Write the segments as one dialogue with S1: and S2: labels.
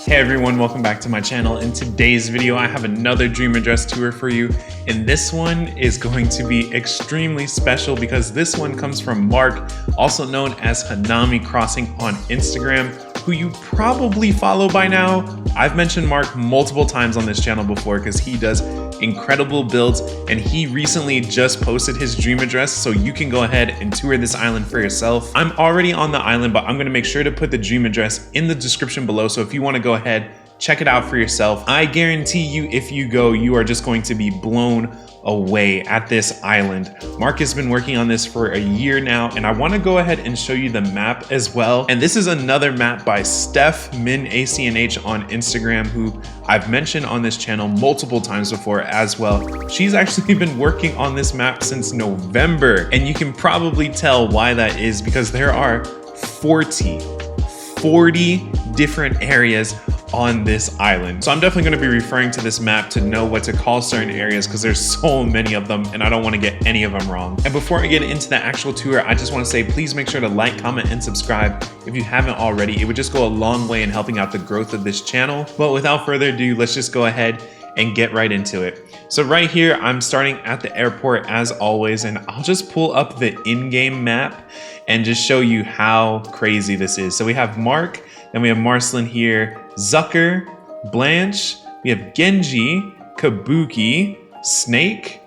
S1: Hey everyone, welcome back to my channel. In today's video, I have another dream address tour for you. And this one is going to be extremely special because this one comes from Mark, also known as Hanami Crossing on Instagram, who you probably follow by now. I've mentioned Mark multiple times on this channel before because he does incredible builds, and he recently just posted his dream address, so you can go ahead and tour this island for yourself. I'm already on the island, but I'm gonna make sure to put the dream address in the description below, so if you wanna go ahead, check it out for yourself. I guarantee you, if you go, you are just going to be blown away at this island. Mark has been working on this for a year now, and I want to go ahead and show you the map as well. And this is another map by Steph Min ACNH on Instagram, who I've mentioned on this channel multiple times before as well. She's actually been working on this map since November, and you can probably tell why that is because there are 40 different areas on this island. So I'm definitely going to be referring to this map to know what to call certain areas because there's so many of them and I don't want to get any of them wrong. And before I get into the actual tour, I just want to say please make sure to like, comment, and subscribe if you haven't already. It would just go a long way in helping out the growth of this channel. But without further ado, let's just go ahead and get right into it. So right here, I'm starting at the airport as always, and I'll just pull up the in-game map and just show you how crazy this is. So we have Mark, then we have Marcelin here, Zucker, Blanche, we have Genji, Kabuki, Snake,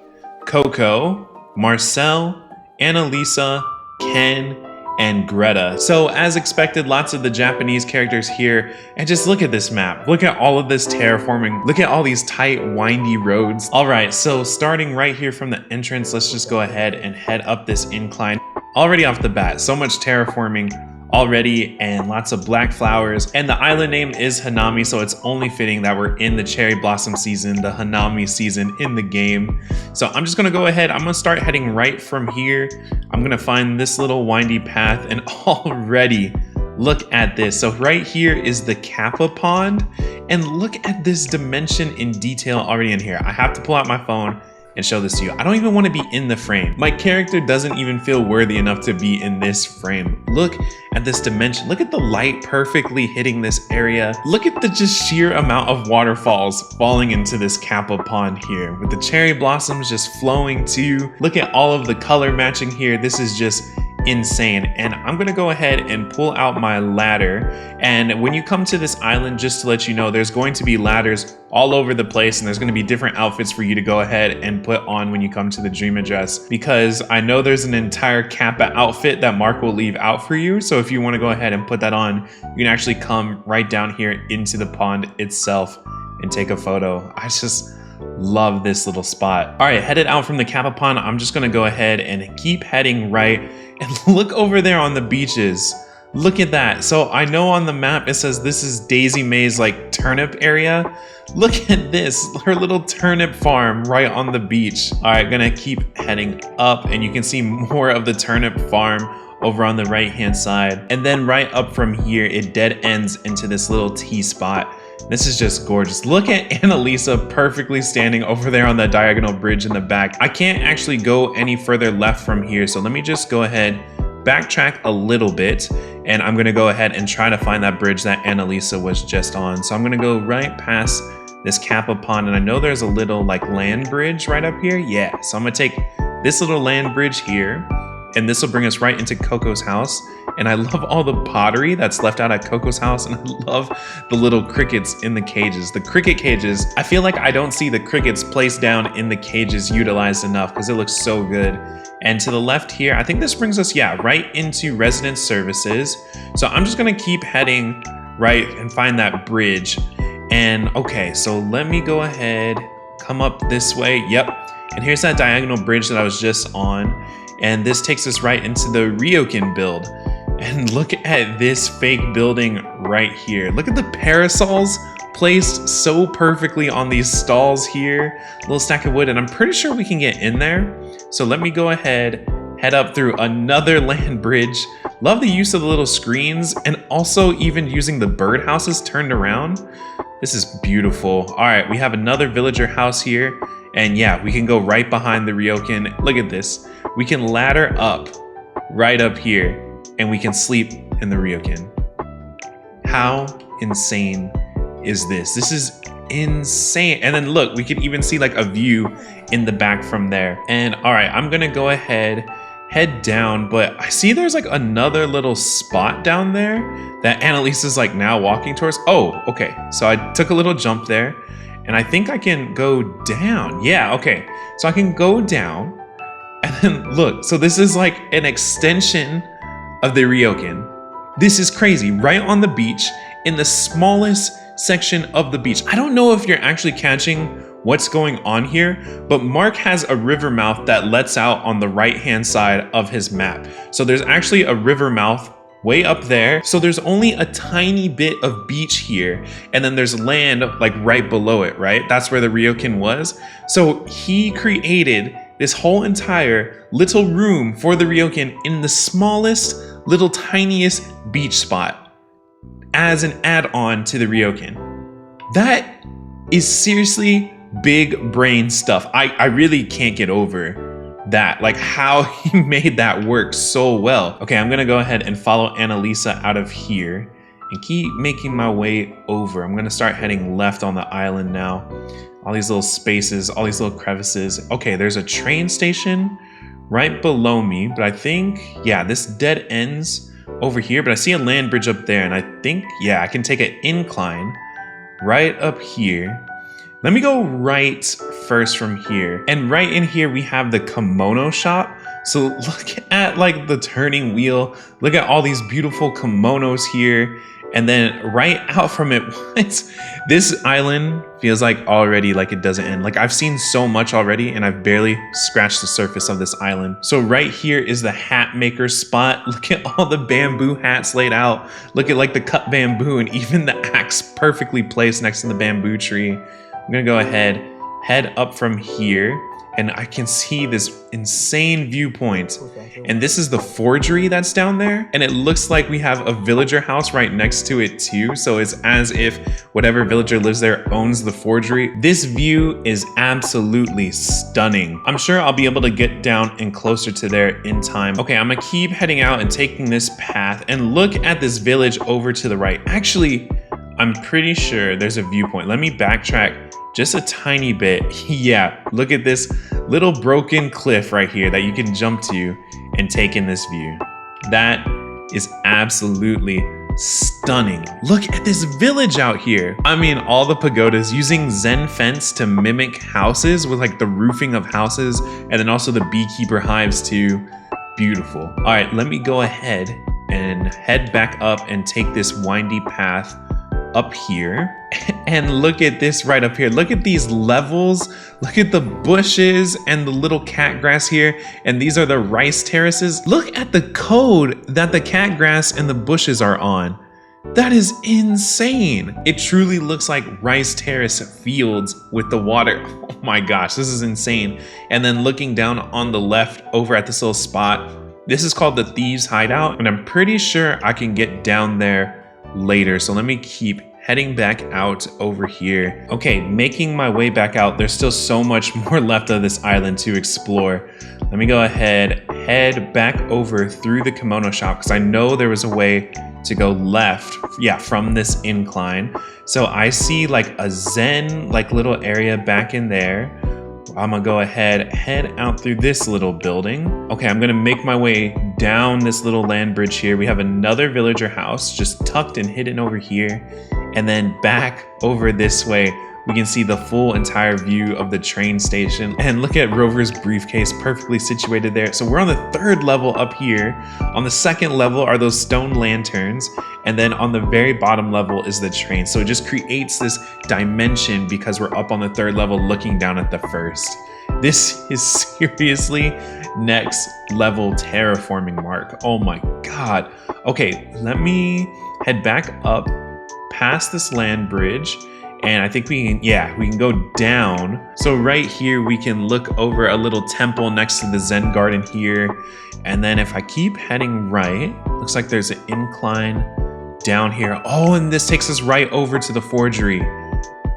S1: Coco, Marcel, Annalisa, Ken, and Greta. So as expected, lots of the Japanese characters here, and just look at this map. Look at all of this terraforming. Look at all these tight, windy roads. All right, so starting right here from the entrance, let's just go ahead and head up this incline. Already off the bat, so much terraforming already and lots of black flowers, and the island name is Hanami, so it's only fitting that we're in the cherry blossom season, the Hanami season in the game. So I'm just gonna go ahead, I'm gonna start heading right from here. I'm gonna find this little windy path, and already look at this. So right here is the Kappa pond, and look at this dimension in detail already in here. I have to pull out my phone and show this to you. I don't even want to be in the frame. My character doesn't even feel worthy enough to be in this frame. Look at this dimension. Look at the light perfectly hitting this area. Look at the just sheer amount of waterfalls falling into this Kappa pond here with the cherry blossoms just flowing too. Look at all of the color matching here. This is just insane. And I'm gonna go ahead and pull out my ladder, and when you come to this island, just to let you know, there's going to be ladders all over the place, and there's going to be different outfits for you to go ahead and put on when you come to the dream address, because I know there's an entire Kappa outfit that Mark will leave out for you. So if you want to go ahead and put that on, you can actually come right down here into the pond itself and take a photo. I just love this little spot. All right, headed out from the Kappa pond, I'm just gonna go ahead and keep heading right, and look over there on the beaches. Look at that. So I know on the map it says this is Daisy May's like turnip area. Look at this, her little turnip farm right on the beach. All right, gonna keep heading up, and you can see more of the turnip farm over on the right hand side. And then right up from here, it dead ends into this little T spot. This is just gorgeous. Look at Annalisa perfectly standing over there on that diagonal bridge in the back. I can't actually go any further left from here, so let me just go ahead, backtrack a little bit, and I'm gonna go ahead and try to find that bridge that Annalisa was just on. So I'm gonna go right past this Kappa pond, and I know there's a little like land bridge right up here. Yeah, so I'm gonna take this little land bridge here, and this will bring us right into Coco's house. And I love all the pottery that's left out at Coco's house, and I love the little crickets in the cages. The cricket cages, I feel like I don't see the crickets placed down in the cages utilized enough because it looks so good. And to the left here, I think this brings us, yeah, right into resident services. So I'm just gonna keep heading right and find that bridge. And okay, so let me go ahead, come up this way. Yep, and here's that diagonal bridge that I was just on. And this takes us right into the ryokan build. And look at this fake building right here. Look at the parasols placed so perfectly on these stalls here. Little stack of wood, and I'm pretty sure we can get in there. So let me go ahead, head up through another land bridge. Love the use of the little screens, and also even using the birdhouses turned around. This is beautiful. All right, we have another villager house here. And yeah, we can go right behind the ryokan. Look at this. We can ladder up right up here, and we can sleep in the ryokan. How insane is this? This is insane. And then look, we can even see like a view in the back from there. And all right, I'm gonna go ahead, head down, but I see there's like another little spot down there that Annalise is like now walking towards. Oh, okay. So I took a little jump there, and I think I can go down. Yeah, okay. So I can go down, and then look, so this is like an extension of the ryokan. This is crazy, right on the beach, in the smallest section of the beach. I don't know if you're actually catching what's going on here, but Mark has a river mouth that lets out on the right-hand side of his map. So there's actually a river mouth way up there. So there's only a tiny bit of beach here, and then there's land like right below it, right? That's where the ryokan was. So he created this whole entire little room for the ryokan in the smallest, little tiniest beach spot as an add-on to the ryokan. That is seriously big brain stuff. I really can't get over that, like how he made that work so well. Okay, I'm gonna go ahead and follow Annalisa out of here and keep making my way over. I'm gonna start heading left on the island now. All these little spaces, all these little crevices. Okay, there's a train station right below me, but I think, yeah, this dead ends over here, but I see a land bridge up there, and I think, yeah, I can take an incline right up here. Let me go right first from here. And right in here, we have the kimono shop. So look at like the turning wheel. Look at all these beautiful kimonos here. And then right out from it, what? This island feels like already like it doesn't end. Like I've seen so much already, and I've barely scratched the surface of this island. So right here is the hat maker spot. Look at all the bamboo hats laid out. Look at like the cut bamboo, and even the axe perfectly placed next to the bamboo tree. I'm gonna go ahead, head up from here, and I can see this insane viewpoint. And this is the forgery that's down there. And it looks like we have a villager house right next to it too. So it's as if whatever villager lives there owns the forgery. This view is absolutely stunning. I'm sure I'll be able to get down and closer to there in time. Okay, I'm gonna keep heading out and taking this path, and look at this village over to the right. Actually, I'm pretty sure there's a viewpoint. Let me backtrack just a tiny bit. Yeah, look at this little broken cliff right here that you can jump to and take in this view. That is absolutely stunning. Look at this village out here. I mean, all the pagodas using Zen fence to mimic houses with like the roofing of houses, and then also the beekeeper hives too. Beautiful. All right, let me go ahead and head back up and take this windy path up here. And look at this right up here. Look at these levels. Look at the bushes and the little cat grass here. And these are the rice terraces. Look at the code that the cat grass and the bushes are on. That is insane. It truly looks like rice terrace fields with the water. Oh my gosh, this is insane. And then looking down on the left over at this little spot, this is called the Thieves Hideout. And I'm pretty sure I can get down there later. So let me keep heading back out over here. Okay, making my way back out. There's still so much more left of this island to explore. Let me go ahead, head back over through the kimono shop, because I know there was a way to go left, yeah, from this incline. So I see like a Zen like little area back in there. I'm gonna go ahead, head out through this little building. Okay, I'm gonna make my way down this little land bridge here. We have another villager house just tucked and hidden over here. And then back over this way, we can see the full entire view of the train station. And look at Rover's briefcase perfectly situated there. So we're on the 3rd level up here. On the 2nd level are those stone lanterns. And then on the very bottom level is the train. So it just creates this dimension because we're up on the 3rd level looking down at the 1st. This is seriously next level terraforming, Mark. Oh my God. Okay, let me head back up past this land bridge, And I think we can, yeah, we can go down. So right here, we can look over a little temple next to the Zen garden here. And then if I keep heading right, looks like there's an incline down here. Oh, and this takes us right over to the forgery.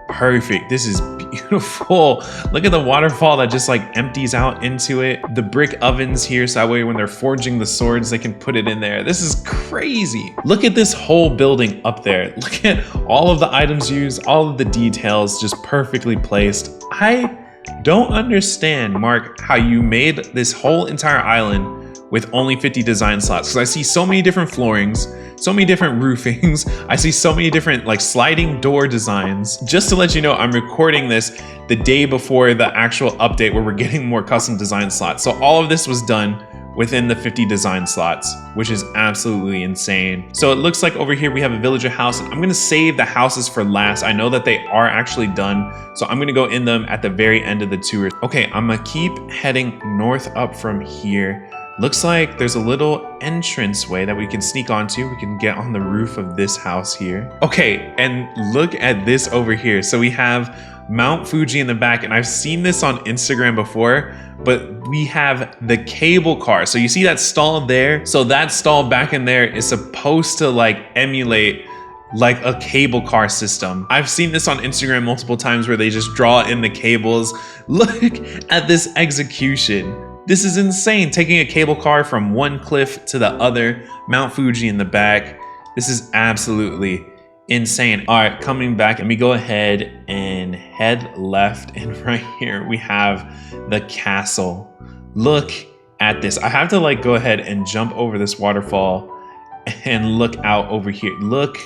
S1: Perfect. This is beautiful. Look at the waterfall that just like empties out into it. The brick ovens here, so that way when they're forging the swords, they can put it in there. This is crazy. Look at this whole building up there. Look at all of the items used, all of the details just perfectly placed. I don't understand, Mark, how you made this whole entire island with only 50 design slots, because I see so many different floorings, so many different roofings. I see so many different like sliding door designs. Just to let you know, I'm recording this the day before the actual update where we're getting more custom design slots. So all of this was done within the 50 design slots, which is absolutely insane. So it looks like over here we have a villager house. I'm gonna save the houses for last. I know that they are actually done, so I'm gonna go in them at the very end of the tour. Okay, I'm gonna keep heading north up from here. Looks like there's a little entranceway that we can sneak onto. We can get on the roof of this house here. Okay, and look at this over here. So we have Mount Fuji in the back, and I've seen this on Instagram before, but we have the cable car. So you see that stall there? So that stall back in there is supposed to like emulate like a cable car system. I've seen this on Instagram multiple times where they just draw in the cables. Look at this execution. This is insane, taking a cable car from one cliff to the other, Mount Fuji in the back. This is absolutely insane. All right, coming back, and we go ahead and head left, and right here we have the castle. Look at this. I have to like go ahead and jump over this waterfall and look out over here. Look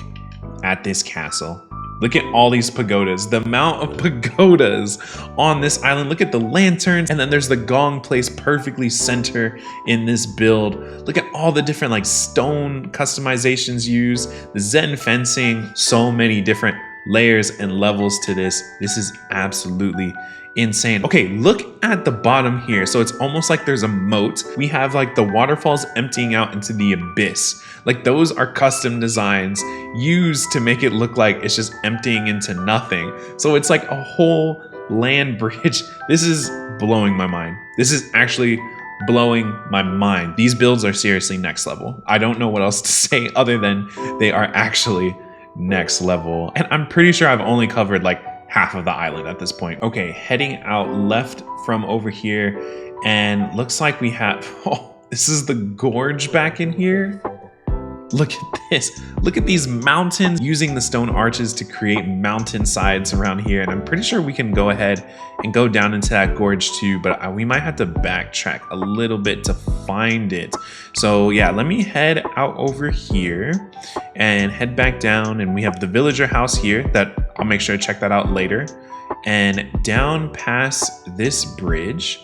S1: at this castle. Look at all these pagodas, the amount of pagodas on this island. Look at the lanterns, and then there's the gong placed perfectly center in this build. Look at all the different like stone customizations used, the Zen fencing, so many different layers and levels to this. This is absolutely insane. Okay, look at the bottom here. So it's almost like there's a moat. We have like the waterfalls emptying out into the abyss. Like those are custom designs used to make it look like it's just emptying into nothing. So it's like a whole land bridge. This is blowing my mind. This is actually blowing my mind. These builds are seriously next level. I don't know what else to say other than they are actually next level. And I'm pretty sure I've only covered like half of the island at this point. Okay, heading out left from over here, and looks like we have, oh, this is the gorge back in here. Look at this. Look at these mountains, using the stone arches to create mountain sides around here. And I'm pretty sure we can go ahead and go down into that gorge too, but we might have to backtrack a little bit to find it. So yeah, let me head out over here and head back down. And we have the villager house here that I'll make sure to check that out later. And down past this bridge,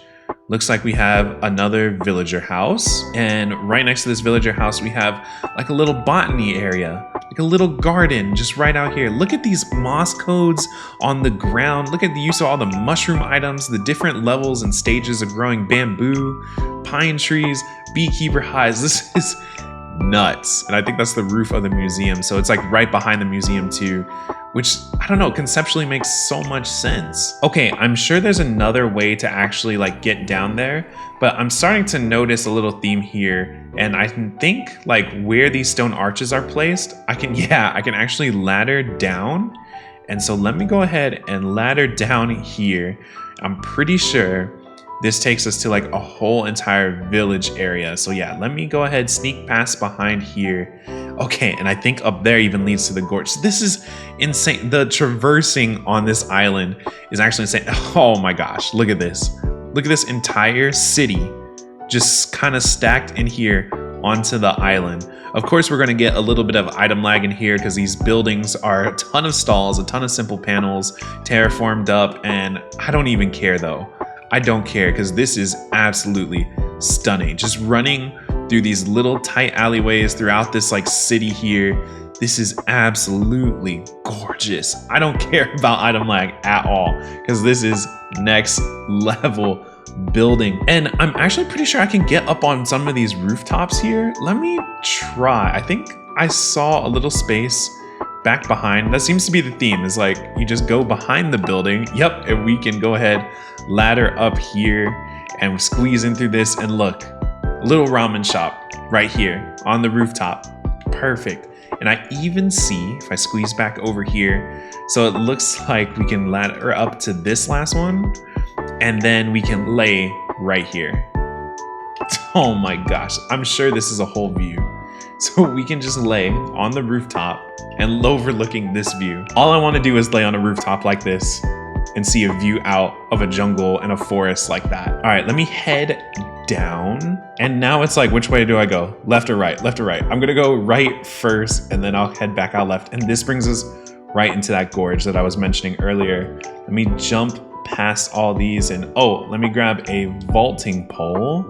S1: looks like we have another villager house, and right next to this villager house we have like a little botany area, like a little garden just right out here. Look at these moss codes on the ground. Look at the use of all the mushroom items, the different levels and stages of growing bamboo, pine trees, beekeeper hives. This is nuts. And I think that's the roof of the museum, so it's like right behind the museum too, which I don't know, conceptually makes so much sense. Okay, I'm sure there's another way to actually like get down there, but I'm starting to notice a little theme here, and I can think like where these stone arches are placed, I can actually ladder down. And so let me go ahead and ladder down here. I'm pretty sure this takes us to like a whole entire village area. So yeah, let me go ahead, sneak past behind here. Okay, and I think up there even leads to the gorge. This is insane. The traversing on this island is actually insane. Oh my gosh, look at this. Look at this entire city just kind of stacked in here onto the island. Of course, we're gonna get a little bit of item lag in here because these buildings are a ton of stalls, a ton of simple panels, terraformed up, and I don't even care though. I don't care because this is absolutely stunning. Just running through these little tight alleyways throughout this like city here. This is absolutely gorgeous. I don't care about item lag at all because this is next level building. And I'm actually pretty sure I can get up on some of these rooftops here. Let me try. I think I saw a little space back behind. That seems to be the theme, is like you just go behind the building. Yep, and we can go ahead, ladder up here and squeeze in through this, and look, little ramen shop right here on the rooftop. Perfect. And I even see, if I squeeze back over here, so it looks like we can ladder up to this last one, and then we can lay right here. Oh my gosh, I'm sure this is a whole view. So we can just lay on the rooftop and overlooking this view. All I want to do is lay on a rooftop like this and see a view out of a jungle and a forest like that. All right, let me head down. And now it's like, which way do I go? Left or right? Left or right? I'm gonna go right first, and then I'll head back out left. And this brings us right into that gorge that I was mentioning earlier. Let me jump past all these, and oh, let me grab a vaulting pole,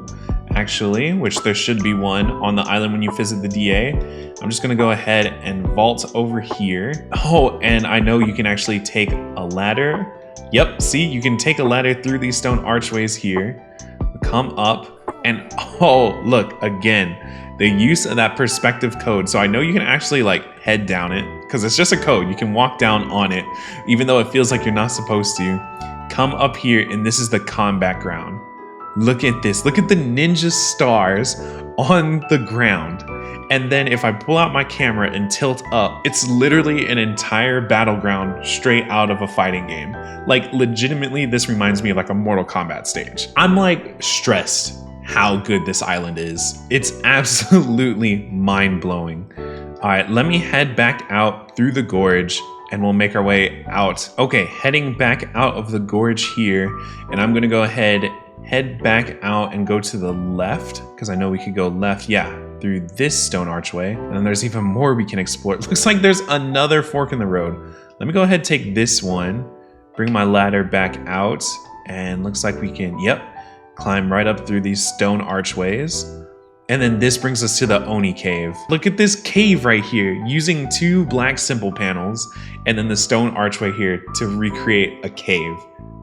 S1: actually, which there should be one on the island when you visit the DA. I'm just gonna go ahead and vault over here. Oh, and I know you can actually take a ladder. Yep, see, you can take a ladder through these stone archways here, come up, and oh, look, again, the use of that perspective code. So I know you can actually like head down it, because it's just a code. You can walk down on it, even though it feels like you're not supposed to. Come up here, and this is the combat ground. Look at this. Look at the ninja stars on the ground. And then if I pull out my camera and tilt up, it's literally an entire battleground straight out of a fighting game. Like, legitimately, this reminds me of like a Mortal Kombat stage. I'm like stressed how good this island is. It's absolutely mind-blowing. All right, let me head back out through the gorge and we'll make our way out. Okay, heading back out of the gorge here, and I'm gonna go ahead, head back out and go to the left, because I know we could go left, yeah, through this stone archway. And then there's even more we can explore. It looks like there's another fork in the road. Let me go ahead, take this one, bring my ladder back out, and looks like we can, yep, climb right up through these stone archways. And then this brings us to the Oni cave. Look at this cave right here, using 2 black simple panels and then the stone archway here to recreate a cave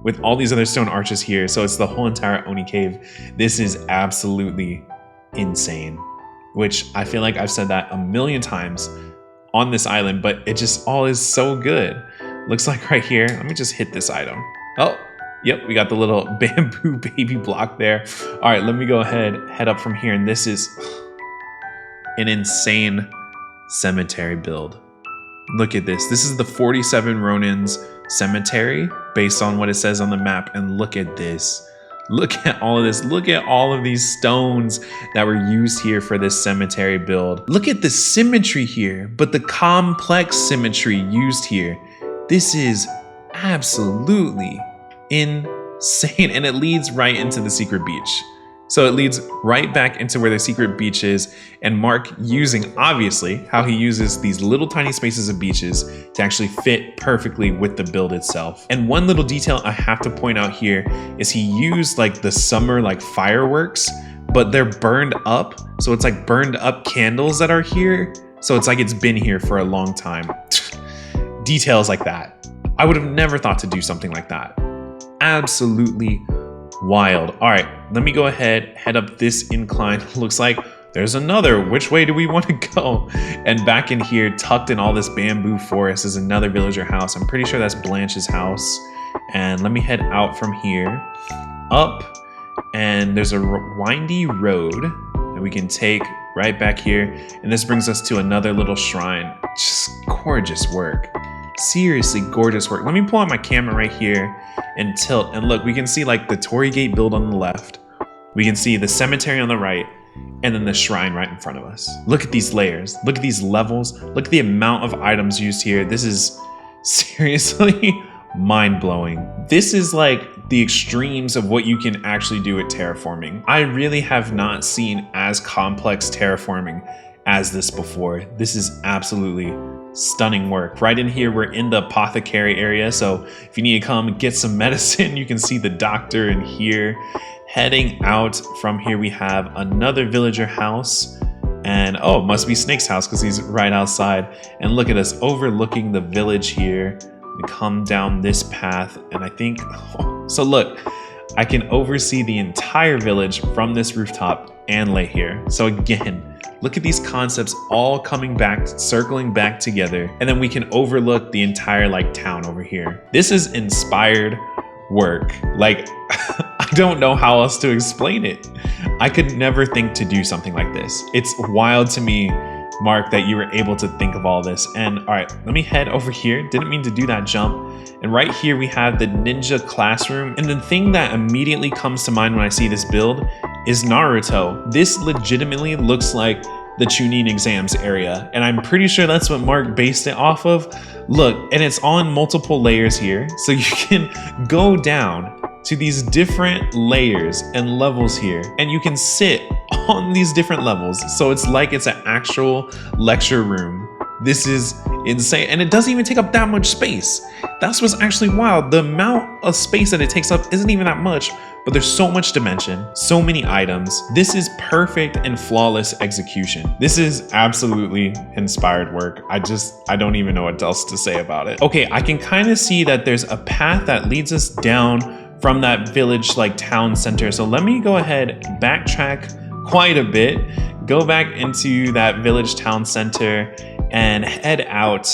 S1: with all these other stone arches here. So it's the whole entire Oni cave. This is absolutely insane, which I feel like I've said that a million times on this island, but it just all is so good. Looks like right here, let me just hit this item. Oh, yep, we got the little bamboo baby block there. All right, let me go ahead, head up from here, and this is an insane cemetery build. Look at this. This is the 47 Ronins cemetery based on what it says on the map, and look at this. Look at all of this. Look at all of these stones that were used here for this cemetery build. Look at the symmetry here, but the complex symmetry used here. This is absolutely insane, and it leads right into the secret beach. So it leads right back into where the secret beach is, and Mark using, obviously, how he uses these little tiny spaces of beaches to actually fit perfectly with the build itself. And one little detail I have to point out here is he used like the summer like fireworks, but they're burned up. So it's like burned up candles that are here. So it's like it's been here for a long time. Details like that. I would have never thought to do something like that. Absolutely wild. All right, let me go ahead, head up this incline. Looks like there's another. Which way do we want to go? And back in here, tucked in all this bamboo forest, is another villager house. I'm pretty sure that's Blanche's house. And let me head out from here, up, and there's a windy road that we can take right back here. And this brings us to another little shrine. Just gorgeous work. Seriously gorgeous work. Let me pull out my camera right here and tilt, and look, we can see like the Torii Gate build on the left, we can see the cemetery on the right, and then the shrine right in front of us. Look at these layers, look at these levels, look at the amount of items used here. This is seriously mind-blowing. This is like the extremes of what you can actually do at terraforming. I really have not seen as complex terraforming as this before. This is absolutely stunning work. Right in here, we're in the apothecary area, so if you need to come get some medicine, you can see the doctor in here. Heading out from here, we have another villager house, and oh, must be Snake's house because he's right outside. And look at us overlooking the village here. We come down this path, and I think, so look, I can oversee the entire village from this rooftop and lay here. So again, Look at these concepts all coming back, circling back together, and then we can overlook the entire like town over here. This is inspired work. Like, I don't know how else to explain it. I could never think to do something like this. It's wild to me, Mark, that you were able to think of all this. And all right, let me head over here. Didn't mean to do that jump. And right here we have the ninja classroom. And the thing that immediately comes to mind when I see this build is Naruto. This legitimately looks like the Chunin exams area. And I'm pretty sure that's what Mark based it off of. Look, and it's on multiple layers here. So you can go down to these different layers and levels here, and you can sit on these different levels. So it's like it's an actual lecture room. This is insane, and it doesn't even take up that much space. That's what's actually wild. The amount of space that it takes up isn't even that much, but there's so much dimension, so many items. This is perfect and flawless execution. This is absolutely inspired work. I don't even know what else to say about it. Okay, I can kind of see that there's a path that leads us down from that village like town center. So let me go ahead, backtrack quite a bit, go back into that village town center and head out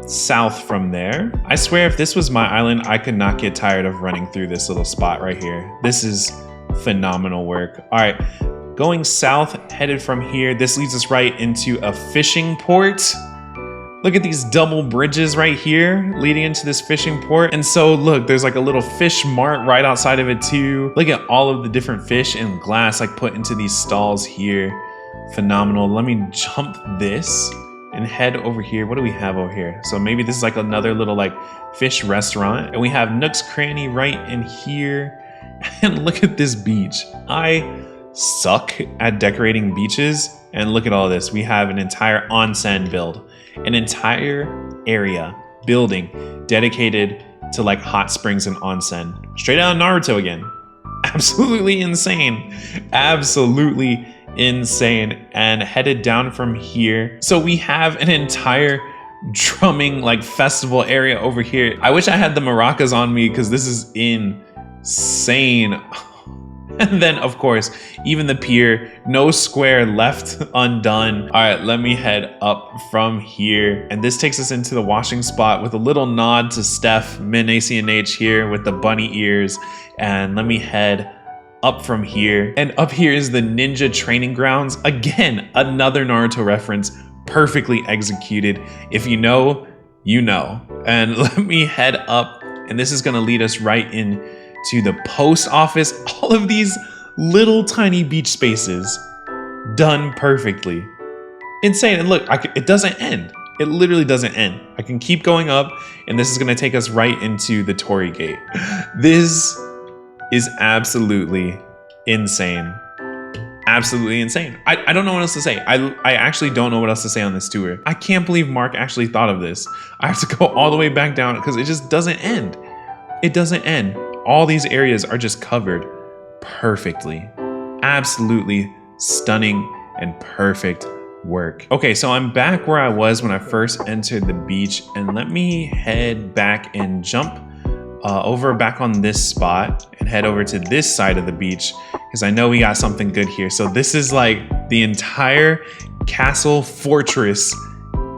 S1: south from there. I swear if this was my island, I could not get tired of running through this little spot right here. This is phenomenal work. All right, going south, headed from here, this leads us right into a fishing port. Look at these double bridges right here leading into this fishing port. And so look, there's like a little fish mart right outside of it too. Look at all of the different fish and glass like put into these stalls here. Phenomenal. Let me jump this and head over here. What do we have over here? So maybe this is like another little like fish restaurant. And we have Nook's Cranny right in here. And look at this beach. I suck at decorating beaches. And look at all this. We have an entire onsen build. An entire area, building, dedicated to like hot springs and onsen. Straight out of Naruto again. Absolutely insane. Absolutely insane. And headed down from here. So we have an entire drumming like festival area over here. I wish I had the maracas on me because this is insane. And then, of course, even the pier, no square left undone. All right, let me head up from here. And this takes us into the washing spot with a little nod to Steph, Min ACNH here with the bunny ears. And let me head up from here. And up here is the ninja training grounds. Again, another Naruto reference, perfectly executed. If you know, you know. And let me head up. And this is gonna lead us right in to the post office. All of these little tiny beach spaces done perfectly. Insane. And look, it doesn't end. It literally doesn't end. I can keep going up, and this is going to take us right into the Torii Gate. This is absolutely insane. Absolutely insane. I don't know what else to say. I actually don't know what else to say on this tour. I can't believe Mark actually thought of this. I have to go all the way back down because it just doesn't end. It doesn't end. All these areas are just covered perfectly. Absolutely stunning and perfect work. Okay, so I'm back where I was when I first entered the beach, and let me head back and jump over back on this spot and head over to this side of the beach because I know we got something good here. So this is like the entire castle fortress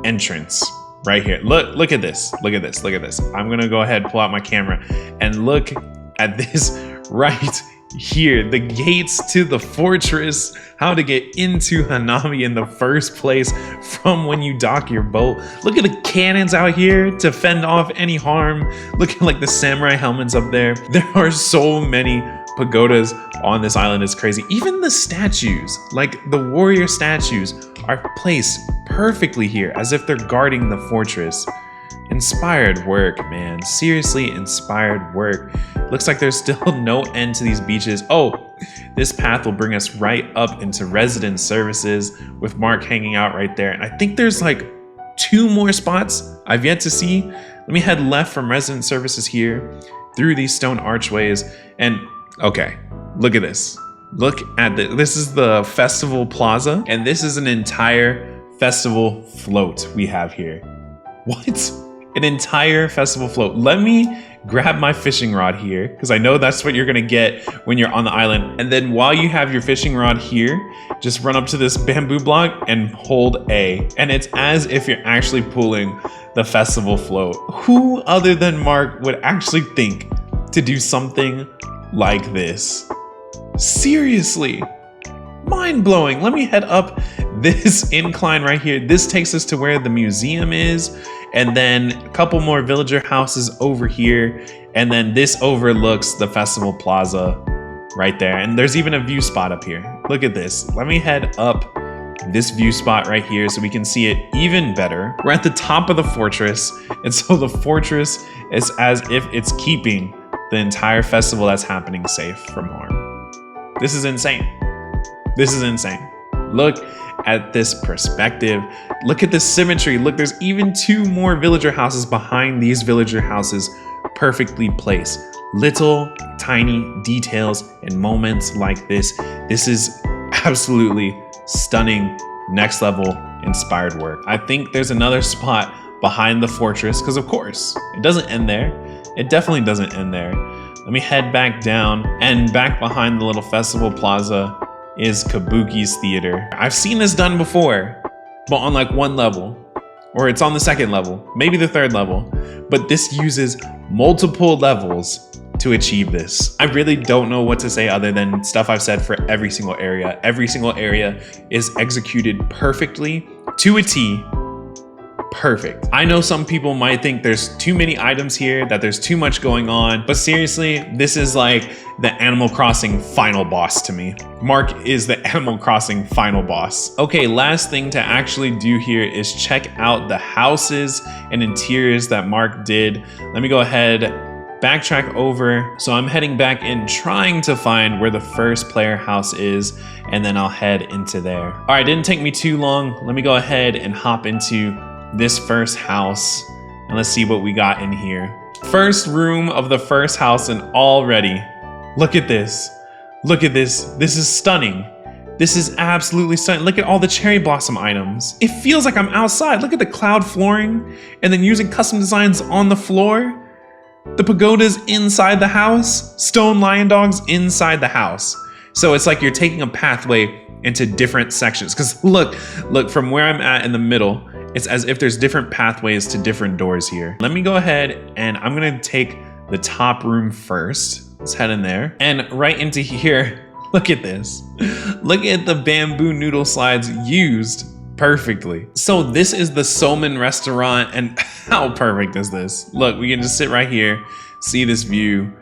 S1: entrance. Right here. Look at this. Look at this. Look at this. I'm going to go ahead, pull out my camera and look at this right here. The gates to the fortress, how to get into Hanami in the first place from when you dock your boat. Look at the cannons out here to fend off any harm. Look at like the samurai helmets up there. There are so many pagodas on this island. It's crazy. Even the statues, like the warrior statues, are placed perfectly here as if they're guarding the fortress. Inspired work, man. Seriously inspired work. Looks like there's still no end to these beaches. Oh, this path will bring us right up into resident services with Mark hanging out right there. And I think there's like 2 more spots I've yet to see. Let me head left from resident services here through these stone archways. And okay, look at this. Look at this. This is the festival plaza, and this is an entire festival float we have here. What? An entire festival float. Let me grab my fishing rod here, because I know that's what you're gonna get when you're on the island. And then while you have your fishing rod here, just run up to this bamboo block and hold A. And it's as if you're actually pulling the festival float. Who other than Mark would actually think to do something like this? Seriously, mind-blowing. Let me head up this incline right here. This takes us to where the museum is, and then a couple more villager houses over here, and then this overlooks the festival plaza right there. And there's even a view spot up here. Look at this. Let me head up this view spot right here so we can see it even better. We're at the top of the fortress, and so the fortress is as if it's keeping the entire festival that's happening safe from harm. This is insane. This is insane. Look at this perspective. Look at the symmetry. Look, there's even 2 more villager houses behind these villager houses, perfectly placed. Little tiny details and moments like this. This is absolutely stunning, next level inspired work. I think there's another spot behind the fortress, because of course it doesn't end there. It definitely doesn't end there. Let me head back down, and back behind the little festival plaza is Kabuki's theater. I've seen this done before, but on like 1 level, or it's on the 2nd level, maybe the 3rd level, but this uses multiple levels to achieve this. I really don't know what to say other than stuff I've said for every single area. Every single area is executed perfectly to a T. Perfect. I know some people might think there's too many items here, that there's too much going on, but seriously, this is like the Animal Crossing final boss to me. Mark is the Animal Crossing final boss. Okay, last thing to actually do here is check out the houses and interiors that Mark did. Let me go ahead, backtrack over. So I'm heading back in, trying to find where the first player house is, and then I'll head into there. All right, didn't take me too long. Let me go ahead and hop into this first house, and let's see what we got in here. First room of the first house, and already, look at this. Look at this. This is stunning. This is absolutely stunning. Look at all the cherry blossom items. It feels like I'm outside. Look at the cloud flooring, and then using custom designs on the floor. The pagodas inside the house, stone lion dogs inside the house. So it's like you're taking a pathway into different sections. Because look, from where I'm at in the middle, it's as if there's different pathways to different doors here. Let me go ahead, and I'm gonna take the top room first. Let's head in there. And right into here, look at this. Look at the bamboo noodle slides used perfectly. So this is the Somen restaurant, and how perfect is this? Look, we can just sit right here, see this view.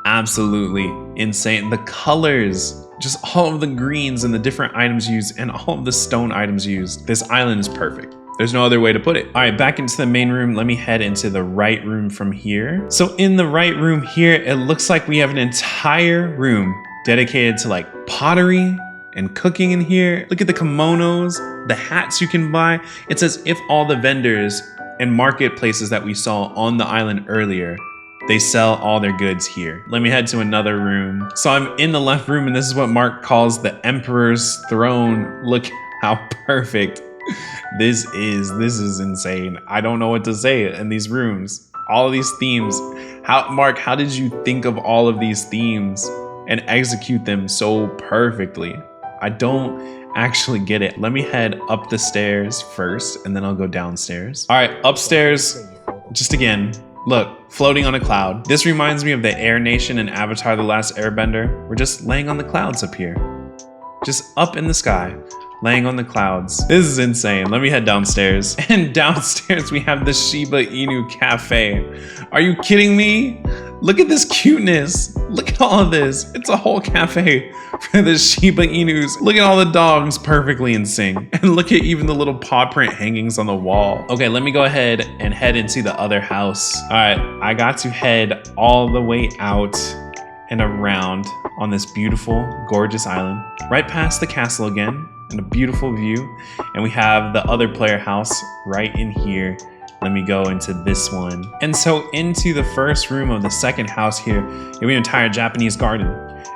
S1: Absolutely insane. The colors, just all of the greens and the different items used and all of the stone items used. This island is perfect. There's no other way to put it. All right, back into the main room. Let me head into the right room from here. So in the right room here, it looks like we have an entire room dedicated to like pottery and cooking in here. Look at the kimonos, the hats you can buy. It's as if all the vendors and marketplaces that we saw on the island earlier, they sell all their goods here. Let me head to another room. So I'm in the left room, and this is what Mark calls the Emperor's Throne. Look how perfect this is insane. I don't know what to say in these rooms. All of these themes. Mark, how did you think of all of these themes and execute them so perfectly? I don't actually get it. Let me head up the stairs first, and then I'll go downstairs. All right, upstairs, just again, look, floating on a cloud. This reminds me of the Air Nation in Avatar: The Last Airbender. We're just laying on the clouds up here. Just up in the sky, laying on the clouds. This is insane. Let me head downstairs. And downstairs we have the Shiba Inu Cafe. Are you kidding me? Look at this cuteness. Look at all of this. It's a whole cafe for the Shiba Inus. Look at all the dogs perfectly in sync. And look at even the little paw print hangings on the wall. Okay, let me go ahead and head into the other house. All right, I got to head all the way out and around on this beautiful, gorgeous island, right past the castle again, and a beautiful view. And we have the other player house right in here. Let me go into this one. And so into the first room of the second house here, we have an entire Japanese garden.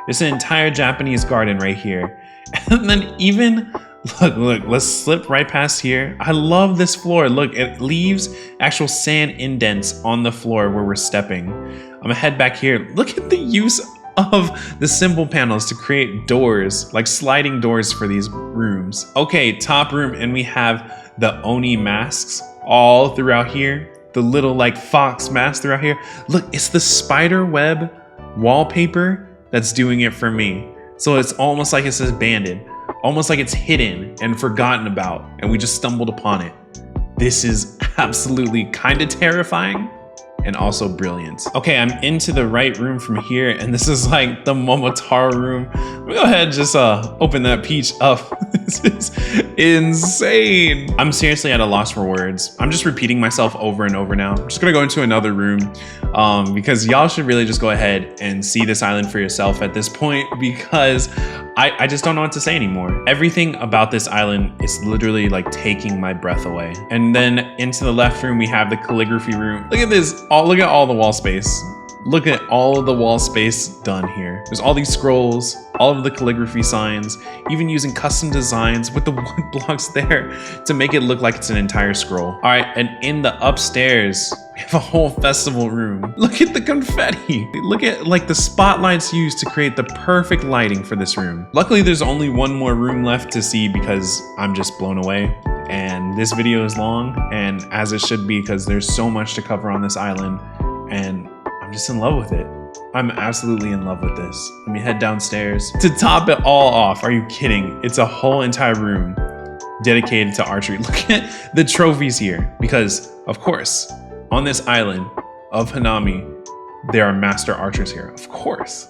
S1: It's an entire Japanese garden right here. And then even, look, let's slip right past here. I love this floor. Look, it leaves actual sand indents on the floor where we're stepping. gonna head back here. Look at the use of the symbol panels to create doors, like sliding doors for these rooms. Okay, top room, and we have the Oni masks all throughout here. The little like fox mask throughout here. Look, it's the spider web wallpaper that's doing it for me. So it's almost like it says banded, almost like it's hidden and forgotten about, and we just stumbled upon it. This is absolutely kind of terrifying and also brilliant. Okay, I'm into the right room from here, and this is like the Momotaro room. Let me go ahead and just open that peach up. This is insane. I'm seriously at a loss for words. I'm just repeating myself over and over now. I'm just gonna go into another room because y'all should really just go ahead and see this island for yourself at this point, because I just don't know what to say anymore. Everything about this island is literally like taking my breath away. And then into the left room, we have the calligraphy room. Look at this. Look at all the wall space. Look at all of the wall space done here. There's all these scrolls, all of the calligraphy signs, even using custom designs with the wood blocks there to make it look like it's an entire scroll. All right, and in the upstairs, we have a whole festival room. Look at the confetti. Look at like the spotlights used to create the perfect lighting for this room. Luckily, there's only one more room left to see because I'm just blown away. And this video is long, and as it should be, because there's so much to cover on this island, and I'm just in love with it. I'm absolutely in love with this. Let me head downstairs. To top it all off, are you kidding? It's a whole entire room dedicated to archery. Look at the trophies here, because of course, on this island of Hanami, there are master archers here. Of course.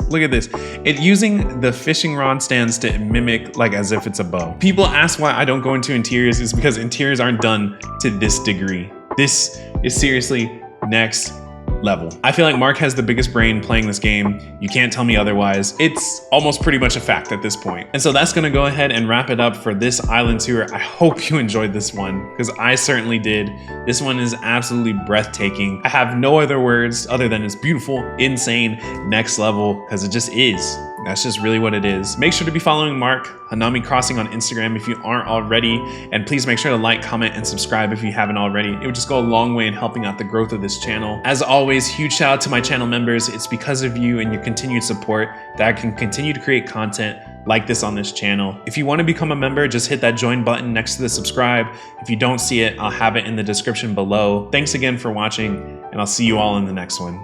S1: Look at this. It using the fishing rod stands to mimic like as if it's a bow. People ask why I don't go into interiors. It's because interiors aren't done to this degree. This is seriously next level. I feel like Mark has the biggest brain playing this game. You can't tell me otherwise. It's almost pretty much a fact at this point. And so that's gonna go ahead and wrap it up for this island tour. I hope you enjoyed this one, because I certainly did. This one is absolutely breathtaking. I have no other words other than it's beautiful, insane, next level, because it just is. That's just really what it is. Make sure to be following Mark, Hanami Crossing on Instagram if you aren't already. And please make sure to like, comment, and subscribe if you haven't already. It would just go a long way in helping out the growth of this channel. As always, huge shout out to my channel members. It's because of you and your continued support that I can continue to create content like this on this channel. If you want to become a member, just hit that join button next to the subscribe. If you don't see it, I'll have it in the description below. Thanks again for watching, and I'll see you all in the next one.